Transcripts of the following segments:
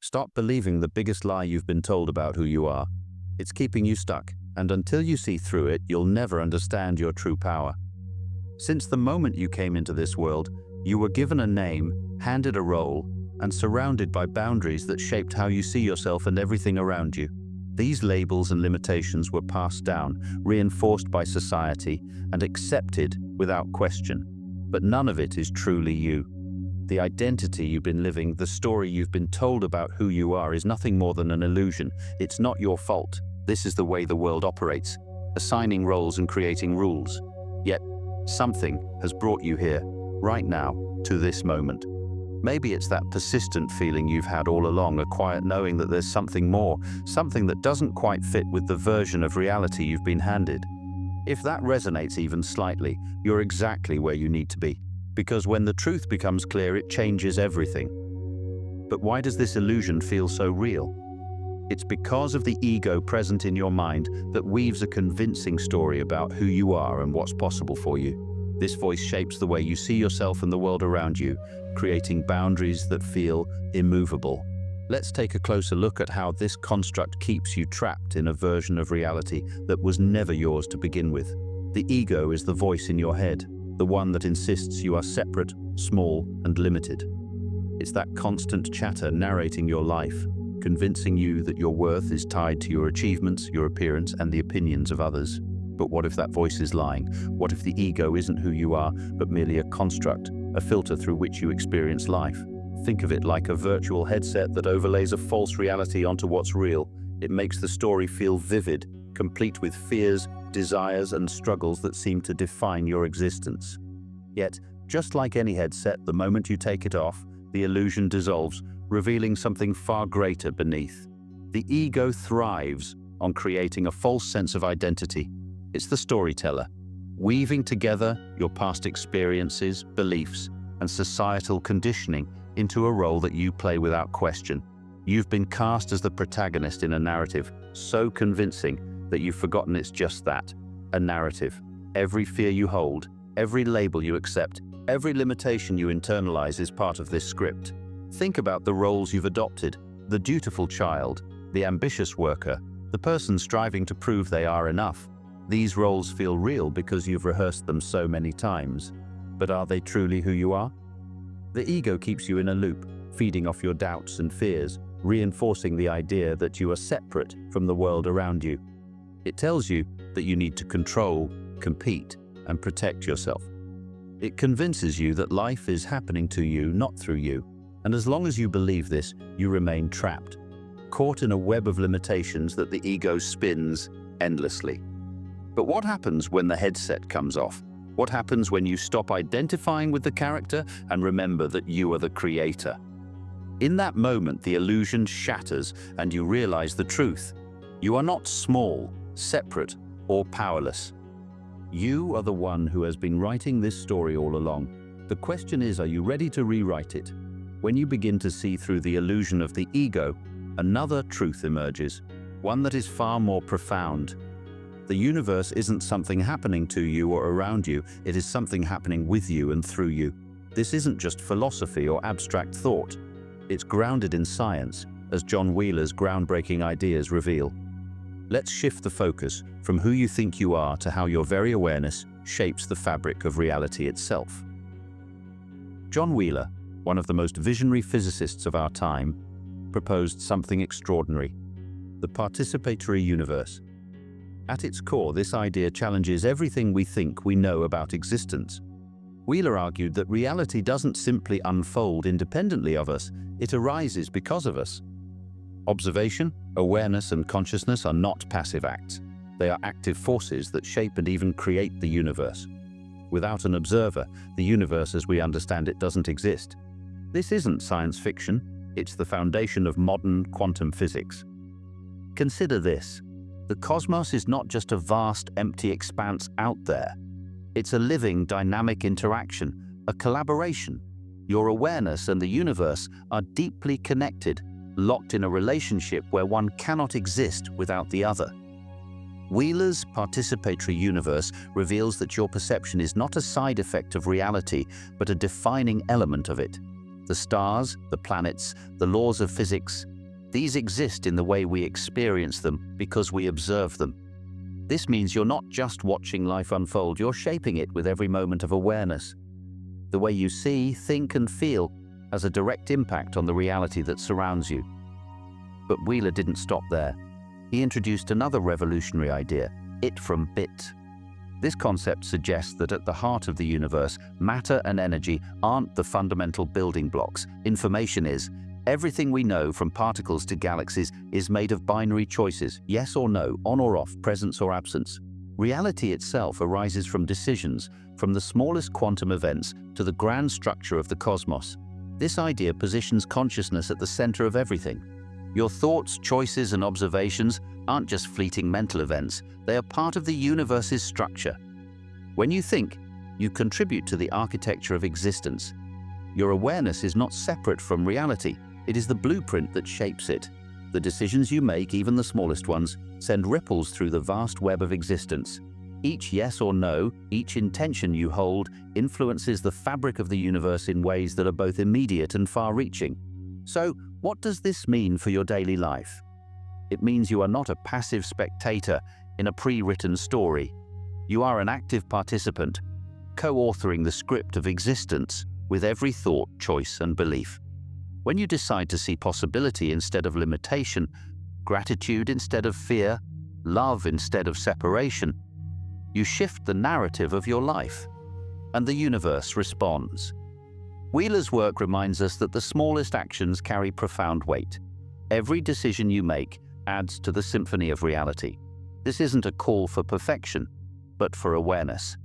Stop believing the biggest lie you've been told about who you are. It's keeping you stuck, and until you see through it, you'll never understand your true power. Since the moment you came into this world, you were given a name, handed a role, and surrounded by boundaries that shaped how you see yourself and everything around you. These labels and limitations were passed down, reinforced by society, and accepted without question. But none of it is truly you. The identity you've been living, the story you've been told about who you are, is nothing more than an illusion. It's not your fault. This is the way the world operates, assigning roles and creating rules. Yet, something has brought you here, right now, to this moment. Maybe it's that persistent feeling you've had all along, a quiet knowing that there's something more, something that doesn't quite fit with the version of reality you've been handed. If that resonates even slightly, you're exactly where you need to be. Because when the truth becomes clear, it changes everything. But why does this illusion feel so real? It's because of the ego present in your mind that weaves a convincing story about who you are and what's possible for you. This voice shapes the way you see yourself and the world around you, creating boundaries that feel immovable. Let's take a closer look at how this construct keeps you trapped in a version of reality that was never yours to begin with. The ego is the voice in your head, the one that insists you are separate, small, and limited. It's that constant chatter narrating your life, convincing you that your worth is tied to your achievements, your appearance, and the opinions of others. But what if that voice is lying? What if the ego isn't who you are, but merely a construct, a filter through which you experience life? Think of it like a virtual headset that overlays a false reality onto what's real. It makes the story feel vivid, complete with fears, desires, and struggles that seem to define your existence. Yet, just like any headset, the moment you take it off, the illusion dissolves, revealing something far greater beneath. The ego thrives on creating a false sense of identity. It's the storyteller, weaving together your past experiences, beliefs, and societal conditioning into a role that you play without question. You've been cast as the protagonist in a narrative so convincing that you've forgotten it's just that, a narrative. Every fear you hold, every label you accept, every limitation you internalize is part of this script. Think about the roles you've adopted: the dutiful child, the ambitious worker, the person striving to prove they are enough. These roles feel real because you've rehearsed them so many times. But are they truly who you are? The ego keeps you in a loop, feeding off your doubts and fears, reinforcing the idea that you are separate from the world around you. It tells you that you need to control, compete, and protect yourself. It convinces you that life is happening to you, not through you. And as long as you believe this, you remain trapped, caught in a web of limitations that the ego spins endlessly. But what happens when the headset comes off? What happens when you stop identifying with the character and remember that you are the creator? In that moment, the illusion shatters and you realize the truth. You are not small, separate, or powerless. You are the one who has been writing this story all along. The question is, are you ready to rewrite it? When you begin to see through the illusion of the ego, another truth emerges, one that is far more profound. The universe isn't something happening to you or around you, it is something happening with you and through you. This isn't just philosophy or abstract thought. It's grounded in science, as John Wheeler's groundbreaking ideas reveal. Let's shift the focus from who you think you are to how your very awareness shapes the fabric of reality itself. John Wheeler, one of the most visionary physicists of our time, proposed something extraordinary: the participatory universe. At its core, this idea challenges everything we think we know about existence. Wheeler argued that reality doesn't simply unfold independently of us, it arises because of us. Observation, awareness, and consciousness are not passive acts. They are active forces that shape and even create the universe. Without an observer, the universe as we understand it doesn't exist. This isn't science fiction, it's the foundation of modern quantum physics. Consider this: the cosmos is not just a vast, empty expanse out there. It's a living, dynamic interaction, a collaboration. Your awareness and the universe are deeply connected, locked in a relationship where one cannot exist without the other. Wheeler's participatory universe reveals that your perception is not a side effect of reality, but a defining element of it. The stars, the planets, the laws of physics, these exist in the way we experience them because we observe them. This means you're not just watching life unfold, you're shaping it with every moment of awareness. The way you see, think, and feel has a direct impact on the reality that surrounds you. But Wheeler didn't stop there. He introduced another revolutionary idea, it from bit. This concept suggests that at the heart of the universe, matter and energy aren't the fundamental building blocks. Information is. Everything we know, from particles to galaxies, is made of binary choices, yes or no, on or off, presence or absence. Reality itself arises from decisions, from the smallest quantum events to the grand structure of the cosmos. This idea positions consciousness at the center of everything. Your thoughts, choices, and observations aren't just fleeting mental events, they are part of the universe's structure. When you think, you contribute to the architecture of existence. Your awareness is not separate from reality, it is the blueprint that shapes it. The decisions you make, even the smallest ones, send ripples through the vast web of existence. Each yes or no, each intention you hold, influences the fabric of the universe in ways that are both immediate and far-reaching. So, what does this mean for your daily life? It means you are not a passive spectator in a pre-written story. You are an active participant, co-authoring the script of existence with every thought, choice, and belief. When you decide to see possibility instead of limitation, gratitude instead of fear, love instead of separation, you shift the narrative of your life, and the universe responds. Wheeler's work reminds us that the smallest actions carry profound weight. Every decision you make adds to the symphony of reality. This isn't a call for perfection, but for awareness.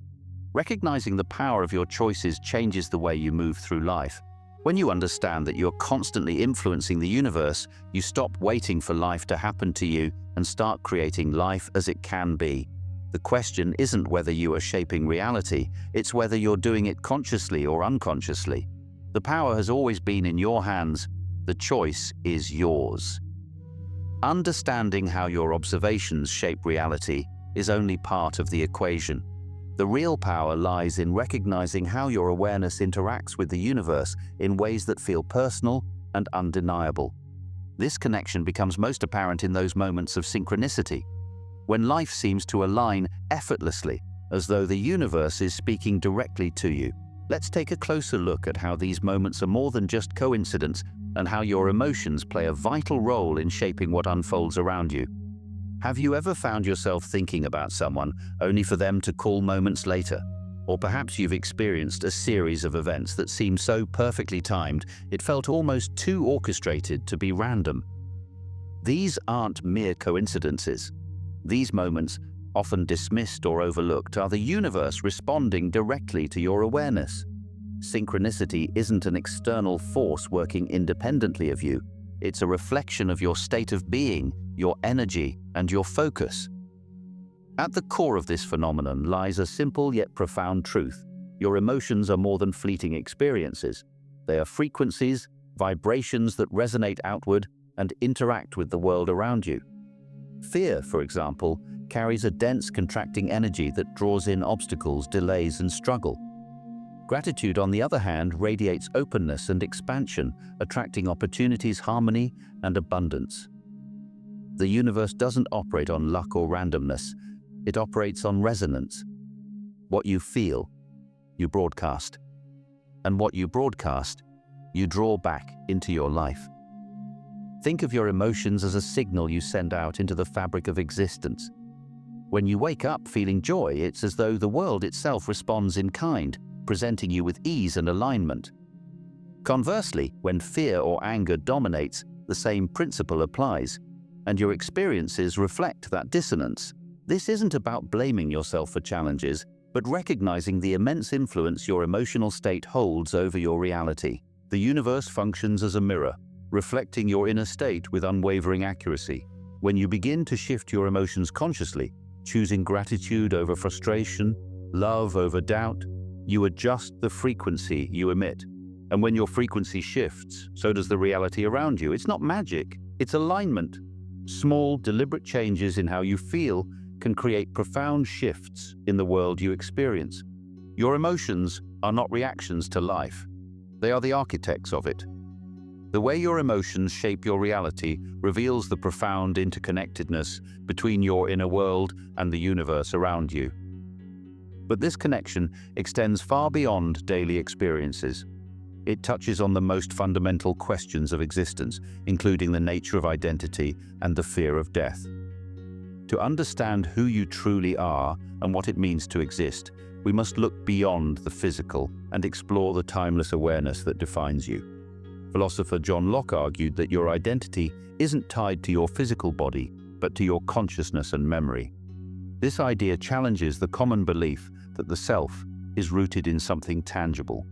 Recognizing the power of your choices changes the way you move through life. When you understand that you're constantly influencing the universe, you stop waiting for life to happen to you and start creating life as it can be. The question isn't whether you are shaping reality, it's whether you're doing it consciously or unconsciously. The power has always been in your hands. The choice is yours. Understanding how your observations shape reality is only part of the equation. The real power lies in recognizing how your awareness interacts with the universe in ways that feel personal and undeniable. This connection becomes most apparent in those moments of synchronicity, when life seems to align effortlessly, as though the universe is speaking directly to you. Let's take a closer look at how these moments are more than just coincidence and how your emotions play a vital role in shaping what unfolds around you. Have you ever found yourself thinking about someone only for them to call moments later? Or perhaps you've experienced a series of events that seemed so perfectly timed, it felt almost too orchestrated to be random. These aren't mere coincidences. These moments, often dismissed or overlooked, are the universe responding directly to your awareness. Synchronicity isn't an external force working independently of you. It's a reflection of your state of being, your energy, and your focus. At the core of this phenomenon lies a simple yet profound truth. Your emotions are more than fleeting experiences. They are frequencies, vibrations that resonate outward and interact with the world around you. Fear, for example, carries a dense contracting energy that draws in obstacles, delays, and struggle. Gratitude, on the other hand, radiates openness and expansion, attracting opportunities, harmony, and abundance. The universe doesn't operate on luck or randomness. It operates on resonance. What you feel, you broadcast. And what you broadcast, you draw back into your life. Think of your emotions as a signal you send out into the fabric of existence. When you wake up feeling joy, it's as though the world itself responds in kind, presenting you with ease and alignment. Conversely, when fear or anger dominates, the same principle applies, and your experiences reflect that dissonance. This isn't about blaming yourself for challenges, but recognizing the immense influence your emotional state holds over your reality. The universe functions as a mirror, reflecting your inner state with unwavering accuracy. When you begin to shift your emotions consciously, choosing gratitude over frustration, love over doubt, you adjust the frequency you emit. And when your frequency shifts, so does the reality around you. It's not magic, it's alignment. Small, deliberate changes in how you feel can create profound shifts in the world you experience. Your emotions are not reactions to life. They are the architects of it. The way your emotions shape your reality reveals the profound interconnectedness between your inner world and the universe around you. But this connection extends far beyond daily experiences. It touches on the most fundamental questions of existence, including the nature of identity and the fear of death. To understand who you truly are and what it means to exist, we must look beyond the physical and explore the timeless awareness that defines you. Philosopher John Locke argued that your identity isn't tied to your physical body, but to your consciousness and memory. This idea challenges the common belief that the self is rooted in something tangible.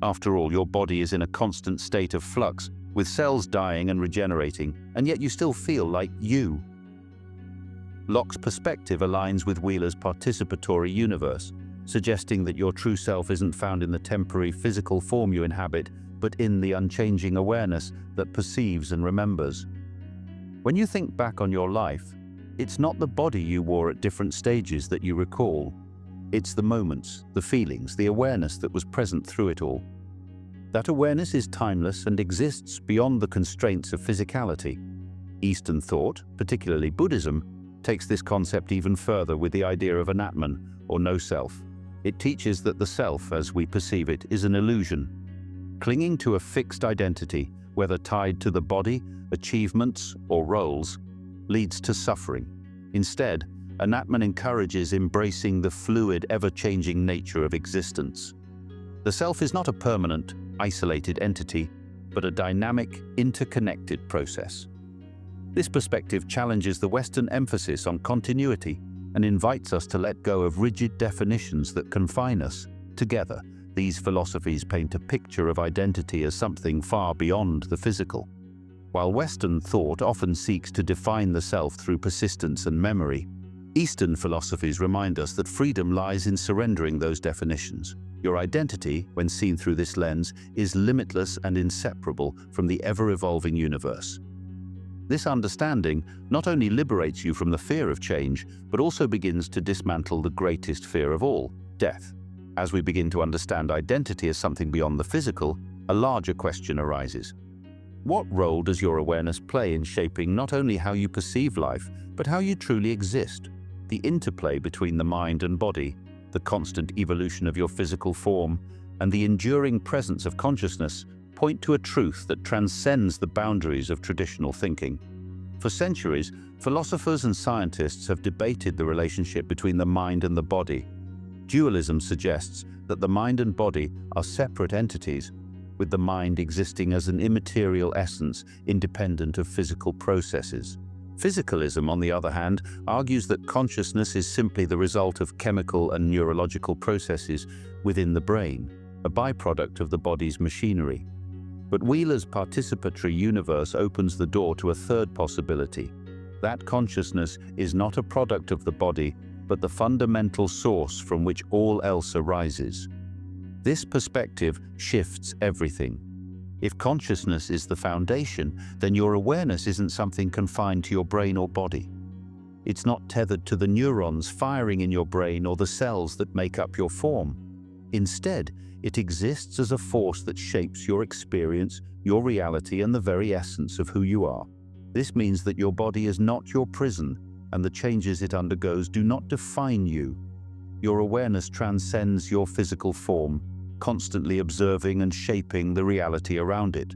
After all, your body is in a constant state of flux, with cells dying and regenerating, and yet you still feel like you. Locke's perspective aligns with Wheeler's participatory universe, suggesting that your true self isn't found in the temporary physical form you inhabit, but in the unchanging awareness that perceives and remembers. When you think back on your life, it's not the body you wore at different stages that you recall. It's the moments, the feelings, the awareness that was present through it all. That awareness is timeless and exists beyond the constraints of physicality. Eastern thought, particularly Buddhism, takes this concept even further with the idea of anatman, or no self. It teaches that the self, as we perceive it, is an illusion. Clinging to a fixed identity, whether tied to the body, achievements, or roles, leads to suffering. Instead, anatman encourages embracing the fluid, ever-changing nature of existence. The self is not a permanent, isolated entity, but a dynamic, interconnected process. This perspective challenges the Western emphasis on continuity and invites us to let go of rigid definitions that confine us. Together, these philosophies paint a picture of identity as something far beyond the physical. While Western thought often seeks to define the self through persistence and memory, Eastern philosophies remind us that freedom lies in surrendering those definitions. Your identity, when seen through this lens, is limitless and inseparable from the ever-evolving universe. This understanding not only liberates you from the fear of change, but also begins to dismantle the greatest fear of all, death. As we begin to understand identity as something beyond the physical, a larger question arises. What role does your awareness play in shaping not only how you perceive life, but how you truly exist? The interplay between the mind and body, the constant evolution of your physical form, and the enduring presence of consciousness point to a truth that transcends the boundaries of traditional thinking. For centuries, philosophers and scientists have debated the relationship between the mind and the body. Dualism suggests that the mind and body are separate entities, with the mind existing as an immaterial essence independent of physical processes. Physicalism, on the other hand, argues that consciousness is simply the result of chemical and neurological processes within the brain, a byproduct of the body's machinery. But Wheeler's participatory universe opens the door to a third possibility. That consciousness is not a product of the body, but the fundamental source from which all else arises. This perspective shifts everything. If consciousness is the foundation, then your awareness isn't something confined to your brain or body. It's not tethered to the neurons firing in your brain or the cells that make up your form. Instead, it exists as a force that shapes your experience, your reality, and the very essence of who you are. This means that your body is not your prison, and the changes it undergoes do not define you. Your awareness transcends your physical form, constantly observing and shaping the reality around it.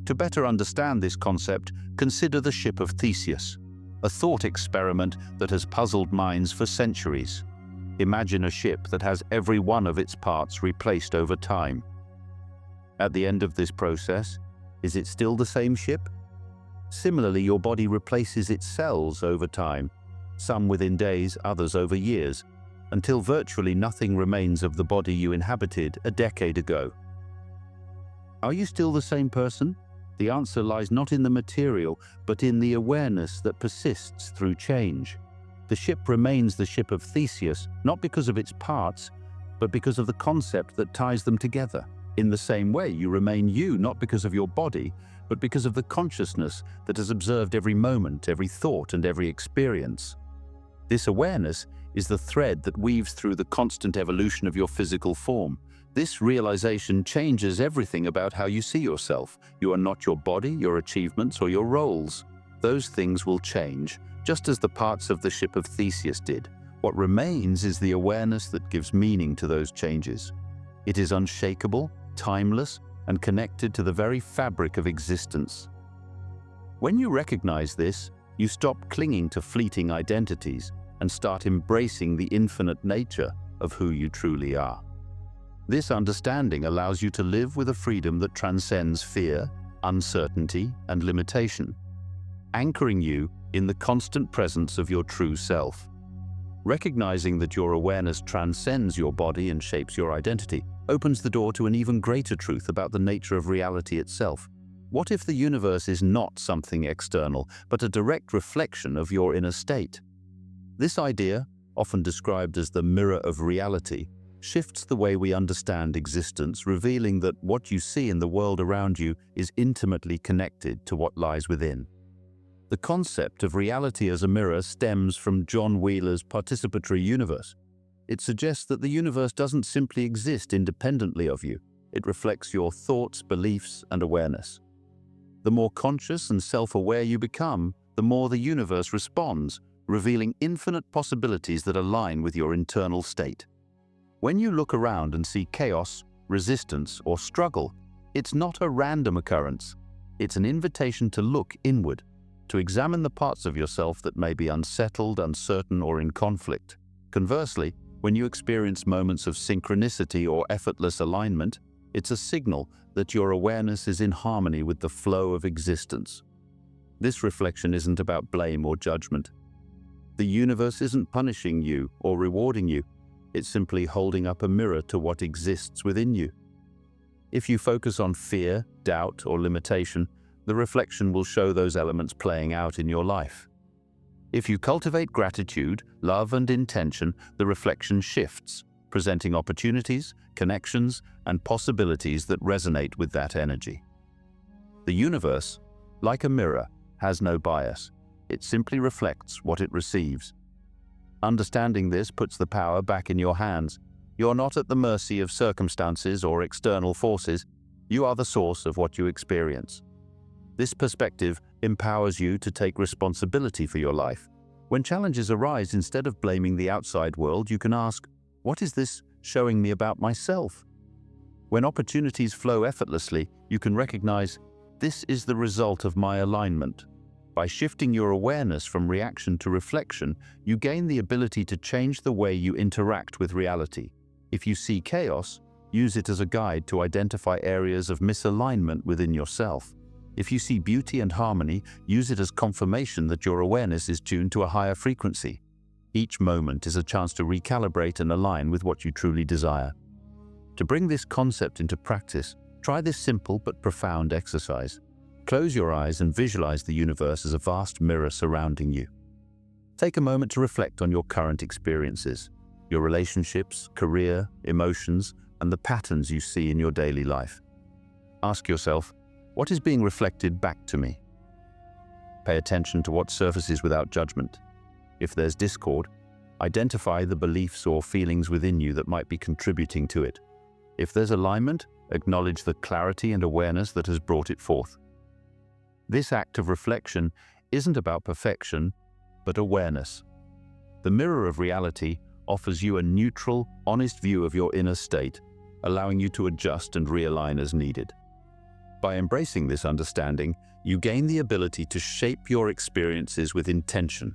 To better understand this concept, consider the ship of Theseus, a thought experiment that has puzzled minds for centuries. Imagine a ship that has every one of its parts replaced over time. At the end of this process, is it still the same ship? Similarly, your body replaces its cells over time, some within days, others over years, until virtually nothing remains of the body you inhabited a decade ago. Are you still the same person? The answer lies not in the material, but in the awareness that persists through change. The ship remains the ship of Theseus, not because of its parts, but because of the concept that ties them together. In the same way, you remain you, not because of your body, but because of the consciousness that has observed every moment, every thought, and every experience. This awareness is the thread that weaves through the constant evolution of your physical form, This realization changes everything about how you see yourself. You are not your body, your achievements, or your roles. Those things will change, just as the parts of the ship of Theseus did. What remains is the awareness that gives meaning to those changes. It is unshakable, timeless, and connected to the very fabric of existence. When you recognize this, you stop clinging to fleeting identities and start embracing the infinite nature of who you truly are. This understanding allows you to live with a freedom that transcends fear, uncertainty, and limitation, anchoring you in the constant presence of your true self. Recognizing that your awareness transcends your body and shapes your identity opens the door to an even greater truth about the nature of reality itself. What if the universe is not something external, but a direct reflection of your inner state? This idea, often described as the mirror of reality, shifts the way we understand existence, revealing that what you see in the world around you is intimately connected to what lies within. The concept of reality as a mirror stems from John Wheeler's Participatory universe. It suggests that the universe doesn't simply exist independently of you. It reflects your thoughts, beliefs, and awareness. The more conscious and self-aware you become, the more the universe responds, revealing infinite possibilities that align with your internal state. When you look around and see chaos, resistance, or struggle, it's not a random occurrence. It's an invitation to look inward, to examine the parts of yourself that may be unsettled, uncertain, or in conflict. Conversely, when you experience moments of synchronicity or effortless alignment, it's a signal that your awareness is in harmony with the flow of existence. This reflection isn't about blame or judgment. The universe isn't punishing you or rewarding you. It's simply holding up a mirror to what exists within you. If you focus on fear, doubt, or limitation, the reflection will show those elements playing out in your life. If you cultivate gratitude, love, and intention, the reflection shifts, presenting opportunities, connections, and possibilities that resonate with that energy. The universe, like a mirror, has no bias. It simply reflects what it receives. Understanding this puts the power back in your hands. You're not at the mercy of circumstances or external forces. You are the source of what you experience. This perspective empowers you to take responsibility for your life. When challenges arise, instead of blaming the outside world, you can ask, "What is this showing me about myself?" When opportunities flow effortlessly, you can recognize, "This is the result of my alignment." By shifting your awareness from reaction to reflection, you gain the ability to change the way you interact with reality. If you see chaos, use it as a guide to identify areas of misalignment within yourself. If you see beauty and harmony, use it as confirmation that your awareness is tuned to a higher frequency. Each moment is a chance to recalibrate and align with what you truly desire. To bring this concept into practice, try this simple but profound exercise. Close your eyes and visualize the universe as a vast mirror surrounding you. Take a moment to reflect on your current experiences, your relationships, career, emotions, and the patterns you see in your daily life. Ask yourself, what is being reflected back to me? Pay attention to what surfaces without judgment. If there's discord, identify the beliefs or feelings within you that might be contributing to it. If there's alignment, acknowledge the clarity and awareness that has brought it forth. This act of reflection isn't about perfection, but awareness. The mirror of reality offers you a neutral, honest view of your inner state, allowing you to adjust and realign as needed. By embracing this understanding, you gain the ability to shape your experiences with intention,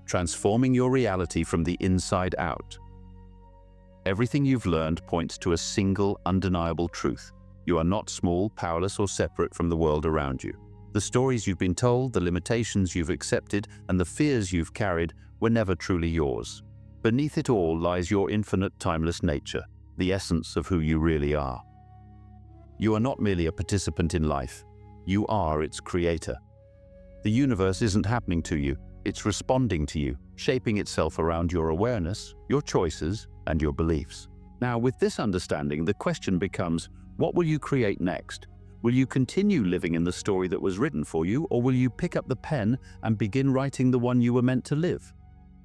transforming your reality from the inside out. Everything you've learned points to a single, undeniable truth. You are not small, powerless, or separate from the world around you. The stories you've been told, the limitations you've accepted, and the fears you've carried were never truly yours. Beneath it all lies your infinite, timeless nature, the essence of who you really are. You are not merely a participant in life. You are its creator. The universe isn't happening to you. It's responding to you, shaping itself around your awareness, your choices, and your beliefs. Now, with this understanding, the question becomes, what will you create next? Will you continue living in the story that was written for you, or will you pick up the pen and begin writing the one you were meant to live?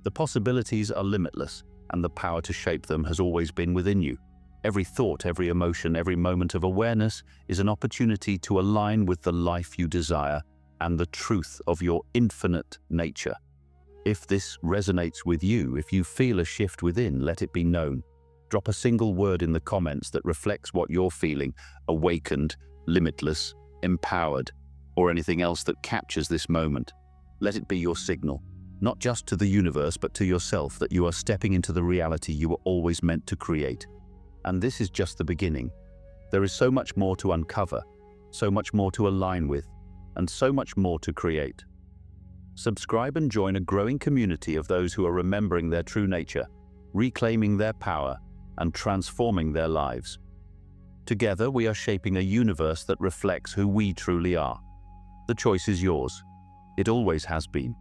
The possibilities are limitless, and the power to shape them has always been within you. Every thought, every emotion, every moment of awareness is an opportunity to align with the life you desire and the truth of your infinite nature. If this resonates with you, if you feel a shift within, let it be known. Drop a single word in the comments that reflects what you're feeling: awakened, limitless, empowered, or anything else that captures this moment. Let it be your signal, not just to the universe, but to yourself, that you are stepping into the reality you were always meant to create. And this is just the beginning. There is so much more to uncover, so much more to align with, and so much more to create. Subscribe and join a growing community of those who are remembering their true nature, reclaiming their power, and transforming their lives. Together, we are shaping a universe that reflects who we truly are. The choice is yours. It always has been.